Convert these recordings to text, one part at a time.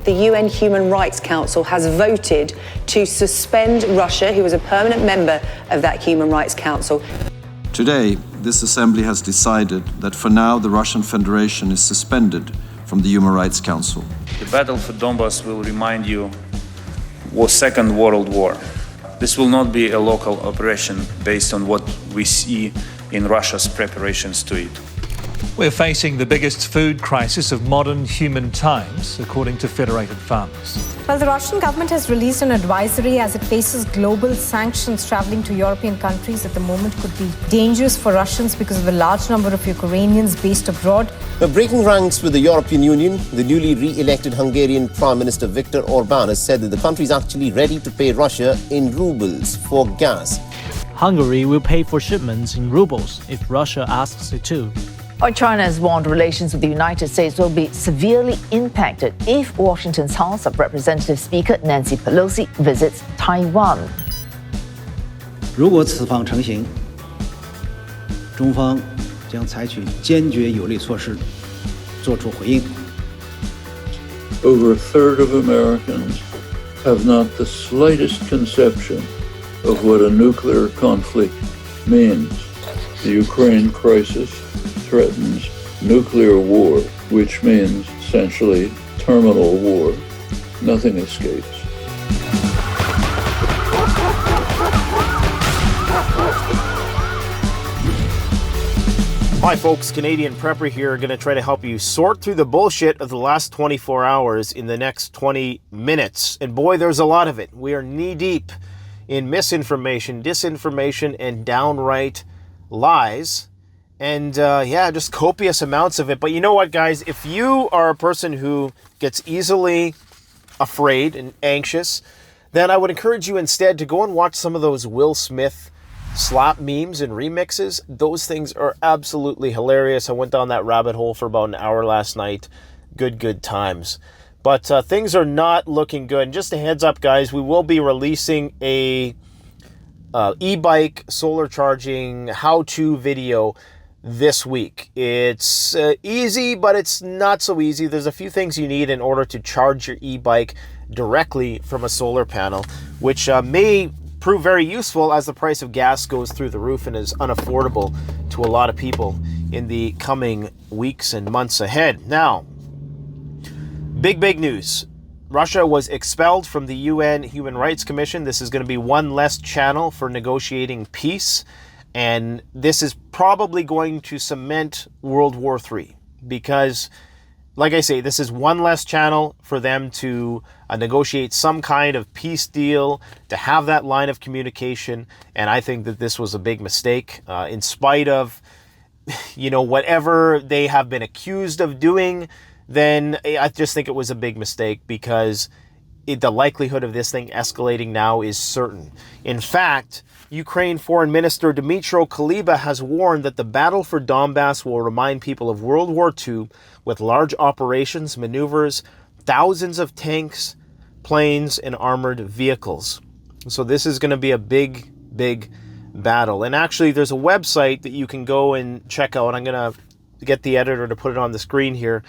the UN Human Rights Council has voted to suspend Russia, who was a permanent member of that Human Rights Council. Today, this assembly has decided that for now the Russian Federation is suspended from the Human Rights Council. The battle for Donbass will remind you was Second World War. This will not be a local operation based on what we see in Russia's preparations to it. We're facing the biggest food crisis of modern human times, according to Federated Farmers. Well, the Russian government has released an advisory as it faces global sanctions. Traveling to European countries at the moment could be dangerous for Russians because of the large number of Ukrainians based abroad. But breaking ranks with the European Union, the newly re-elected Hungarian Prime Minister Viktor Orbán has said that the country is actually ready to pay Russia in rubles for gas. Hungary will pay for shipments in rubles if Russia asks it to. China has warned relations with the United States will be severely impacted if Washington's House of Representatives Speaker Nancy Pelosi visits Taiwan. 如果此方成行，中方将采取坚决有力措施，作出回应。 Over a third of Americans have not the slightest conception of what a nuclear conflict means. The Ukraine crisis threatens nuclear war, which means essentially terminal war. Nothing escapes. Hi folks, Canadian Prepper here, going to try to help you sort through the bullshit of the last 24 hours in the next 20 minutes. And boy, there's a lot of it. We are knee-deep in misinformation, disinformation, and downright lies. And just copious amounts of it. But you know what, guys? If you are a person who gets easily afraid and anxious, then I would encourage you instead to go and watch some of those Will Smith slap memes and remixes. Those things are absolutely hilarious. I went down that rabbit hole for about an hour last night. Good times. But things are not looking good. And just a heads up, guys, we will be releasing a e-bike solar charging how-to video this week. It's easy, but it's not so easy. There's a few things you need in order to charge your e-bike directly from a solar panel, which may prove very useful as the price of gas goes through the roof and is unaffordable to a lot of people in the coming weeks and months ahead. Now, big news. Russia was expelled from the UN Human Rights Commission. This is going to be one less channel for negotiating peace. And this is probably going to cement World War III because, like I say, this is one less channel for them to negotiate some kind of peace deal, to have that line of communication. And I think that this was a big mistake in spite of, whatever they have been accused of doing. Then I just think it was a big mistake because the likelihood of this thing escalating now is certain. In fact, Ukraine Foreign Minister Dmytro Kuleba has warned that the battle for Donbass will remind people of World War II with large operations, maneuvers, thousands of tanks, planes, and armored vehicles. So this is going to be a big battle. And actually, there's a website that you can go and check out. I'm going to get the editor to put it on the screen here.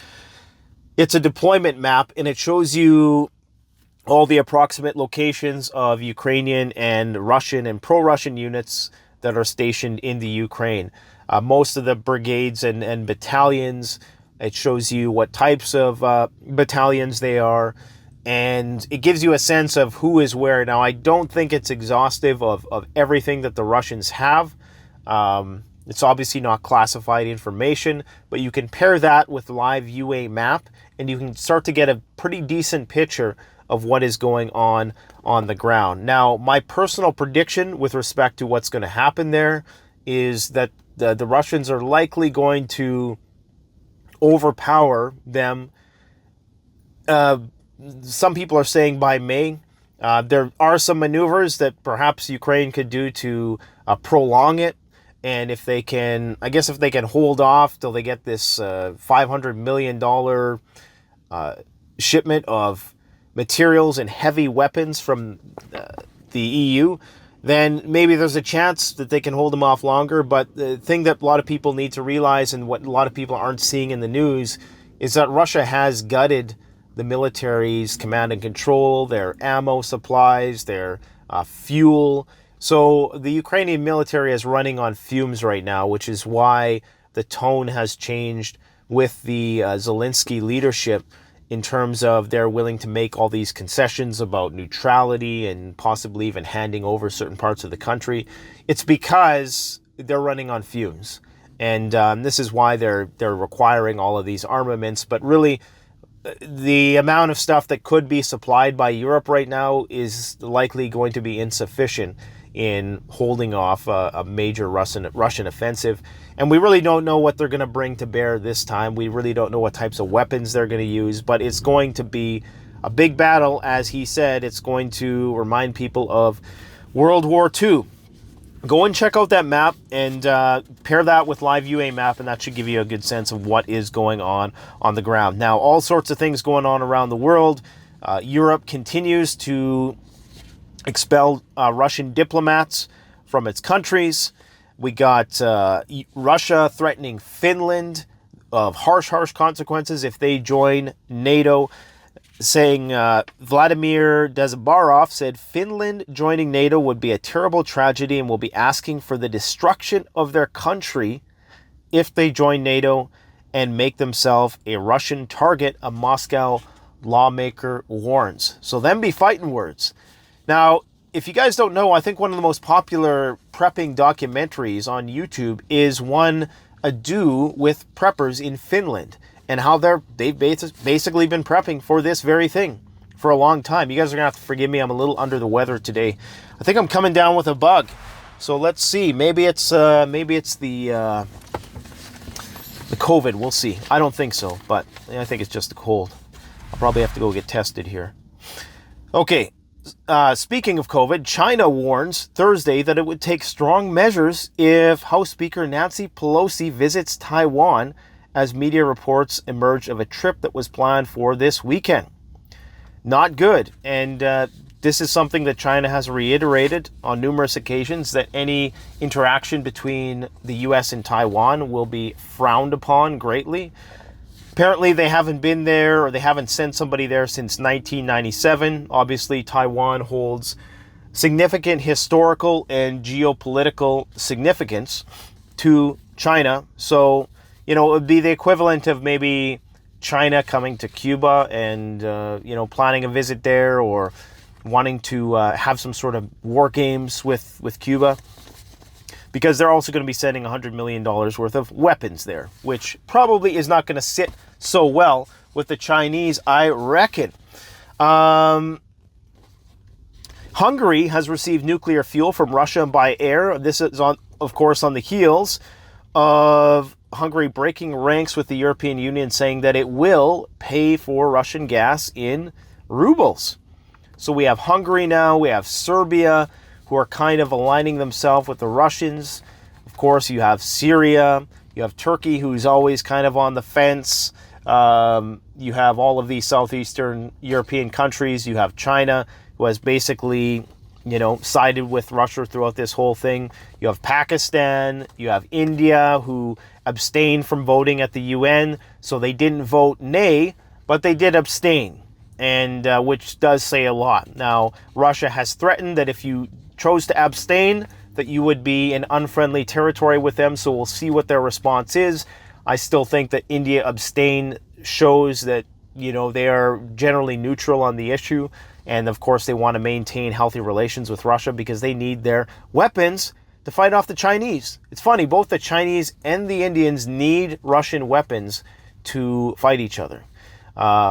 It's a deployment map, and it shows you all the approximate locations of Ukrainian and Russian and pro-Russian units that are stationed in the Ukraine. Most of the brigades and battalions, it shows you what types of battalions they are, and it gives you a sense of who is where. Now, I don't think it's exhaustive of everything that the Russians have. It's obviously not classified information, but you can pair that with live UA map, and you can start to get a pretty decent picture of what is going on the ground. Now, my personal prediction with respect to what's going to happen there is that the Russians are likely going to overpower them. Some people are saying by May. There are some maneuvers that perhaps Ukraine could do to prolong it. And if they can hold off till they get this $500 million shipment of materials and heavy weapons from the EU, then maybe there's a chance that they can hold them off longer. But the thing that a lot of people need to realize, and what a lot of people aren't seeing in the news, is that Russia has gutted the military's command and control, their ammo supplies, their fuel. So the Ukrainian military is running on fumes right now, which is why the tone has changed with the Zelensky leadership in terms of they're willing to make all these concessions about neutrality and possibly even handing over certain parts of the country. It's because they're running on fumes. And this is why they're requiring all of these armaments. But really, the amount of stuff that could be supplied by Europe right now is likely going to be insufficient in holding off a major Russian offensive. And we really don't know what they're going to bring to bear this time. We really don't know what types of weapons they're going to use, but it's going to be a big battle. As he said, it's going to remind people of World War II. Go and check out that map and pair that with live UA map, and that should give you a good sense of what is going on the ground. Now, all sorts of things going on around the world. Europe continues to expel Russian diplomats from its countries. We got Russia threatening Finland of harsh consequences if they join NATO, saying Vladimir Dezbarov said Finland joining NATO would be a terrible tragedy and will be asking for the destruction of their country if they join NATO and make themselves a Russian target, a Moscow lawmaker warns. So them be fighting words. Now, if you guys don't know, I think one of the most popular prepping documentaries on YouTube is one ado with preppers in Finland and how they've basically been prepping for this very thing for a long time. You guys are going to have to forgive me. I'm a little under the weather today. I think I'm coming down with a bug. So let's see. Maybe it's the COVID. We'll see. I don't think so, but I think it's just a cold. I'll probably have to go get tested here. Okay. Speaking of COVID, China warns Thursday that it would take strong measures if House Speaker Nancy Pelosi visits Taiwan, as media reports emerge of a trip that was planned for this weekend. Not good. And this is something that China has reiterated on numerous occasions, that any interaction between the U.S. and Taiwan will be frowned upon greatly. Apparently, they haven't been there, or they haven't sent somebody there since 1997. Obviously, Taiwan holds significant historical and geopolitical significance to China. So, it would be the equivalent of maybe China coming to Cuba and, planning a visit there, or wanting to have some sort of war games with Cuba. Because they're also going to be sending $100 million worth of weapons there, which probably is not going to sit so well with the Chinese, I reckon. Hungary has received nuclear fuel from Russia by air. This is, of course, on the heels of Hungary breaking ranks with the European Union, saying that it will pay for Russian gas in rubles. So we have Hungary now, we have Serbia, who are kind of aligning themselves with the Russians. Of course, you have Syria, you have Turkey, who's always kind of on the fence. You have all of these southeastern European countries. You have China, who has basically, sided with Russia throughout this whole thing. You have Pakistan, you have India, who abstained from voting at the UN. So they didn't vote nay, but they did abstain, and which does say a lot. Now, Russia has threatened that if you chose to abstain, that you would be in unfriendly territory with them, so we'll see what their response is. I still think that India abstain shows that, they are generally neutral on the issue, and of course they want to maintain healthy relations with Russia because they need their weapons to fight off the Chinese. It's funny, both the Chinese and the Indians need Russian weapons to fight each other.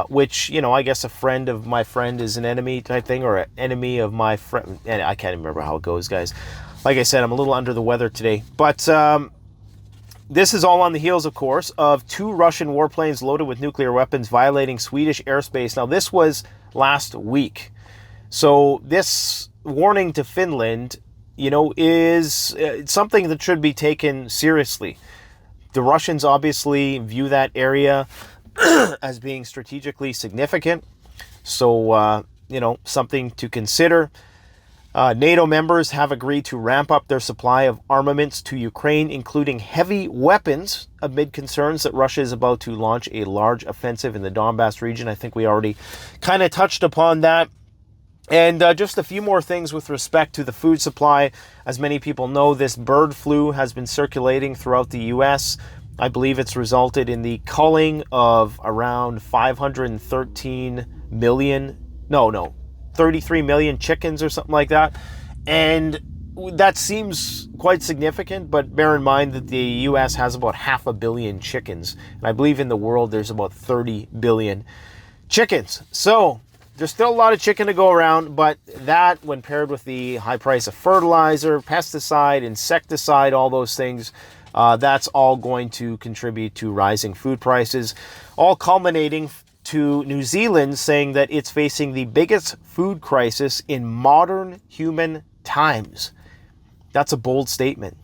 Which, I guess a friend of my friend is an enemy type thing, or an enemy of my friend. And I can't remember how it goes, guys. Like I said, I'm a little under the weather today. But this is all on the heels, of course, of 2 Russian warplanes loaded with nuclear weapons violating Swedish airspace. Now, this was last week. So this warning to Finland, is something that should be taken seriously. The Russians obviously view that area as being strategically significant. So, something to consider. NATO members have agreed to ramp up their supply of armaments to Ukraine, including heavy weapons, amid concerns that Russia is about to launch a large offensive in the Donbass region. I think we already kind of touched upon that. And just a few more things with respect to the food supply. As many people know, this bird flu has been circulating throughout the U.S. I believe it's resulted in the culling of around 33 million chickens or something like that. And that seems quite significant, but bear in mind that the U.S. has about 500 million chickens. And I believe in the world there's about 30 billion chickens. So there's still a lot of chicken to go around, but that, when paired with the high price of fertilizer, pesticide, insecticide, all those things, that's all going to contribute to rising food prices, all culminating to New Zealand saying that it's facing the biggest food crisis in modern human times. That's a bold statement.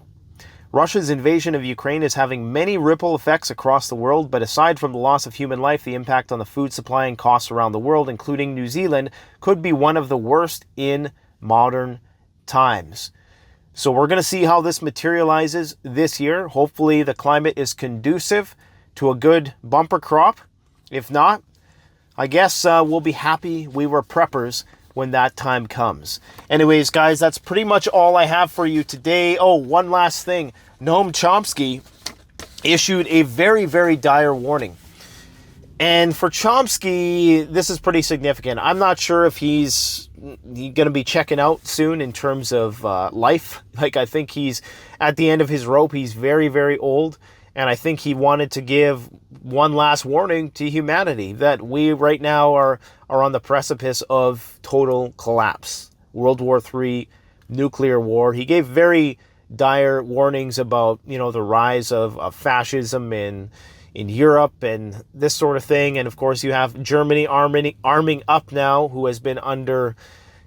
Russia's invasion of Ukraine is having many ripple effects across the world, but aside from the loss of human life, the impact on the food supply and costs around the world, including New Zealand, could be one of the worst in modern times. So we're going to see how this materializes this year. Hopefully the climate is conducive to a good bumper crop. If not, I guess we'll be happy we were preppers when that time comes. Anyways, guys, that's pretty much all I have for you today. Oh, one last thing. Noam Chomsky issued a very, very dire warning. And for Chomsky, this is pretty significant. I'm not sure if he's going to be checking out soon in terms of life. Like, I think he's at the end of his rope. He's very, very old. And I think he wanted to give one last warning to humanity that we right now are on the precipice of total collapse. World War III, nuclear war. He gave very dire warnings about, the rise of fascism in Europe and this sort of thing. And of course, you have Germany arming up now, who has been under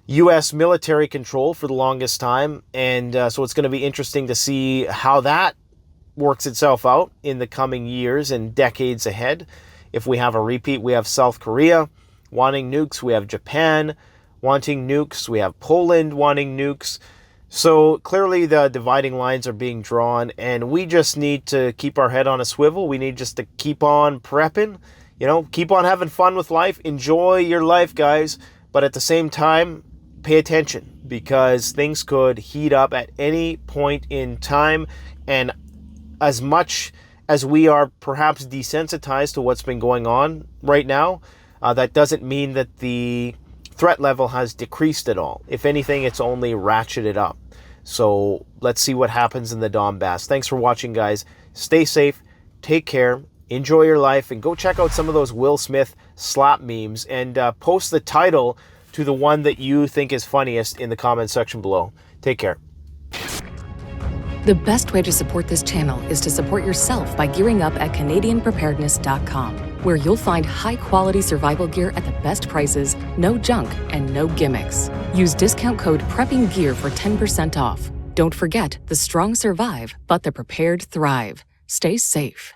U.S. military control for the longest time. And so it's going to be interesting to see how that works itself out in the coming years and decades ahead. If we have a repeat, we have South Korea wanting nukes, we have Japan wanting nukes, we have Poland wanting nukes. So clearly the dividing lines are being drawn, and we just need to keep our head on a swivel. We need just to keep on prepping, keep on having fun with life. Enjoy your life, guys, but at the same time, pay attention, because things could heat up at any point in time. And as much as we are perhaps desensitized to what's been going on right now, that doesn't mean that the threat level has decreased at all. If anything, it's only ratcheted up. So let's see what happens in the Donbass. Thanks for watching, guys. Stay safe, take care, enjoy your life, and go check out some of those Will Smith slap memes and post the title to the one that you think is funniest in the comment section below. Take care. The best way to support this channel is to support yourself by gearing up at CanadianPreparedness.com, where you'll find high-quality survival gear at the best prices, no junk, and no gimmicks. Use discount code PREPPINGGEAR for 10% off. Don't forget, the strong survive, but the prepared thrive. Stay safe.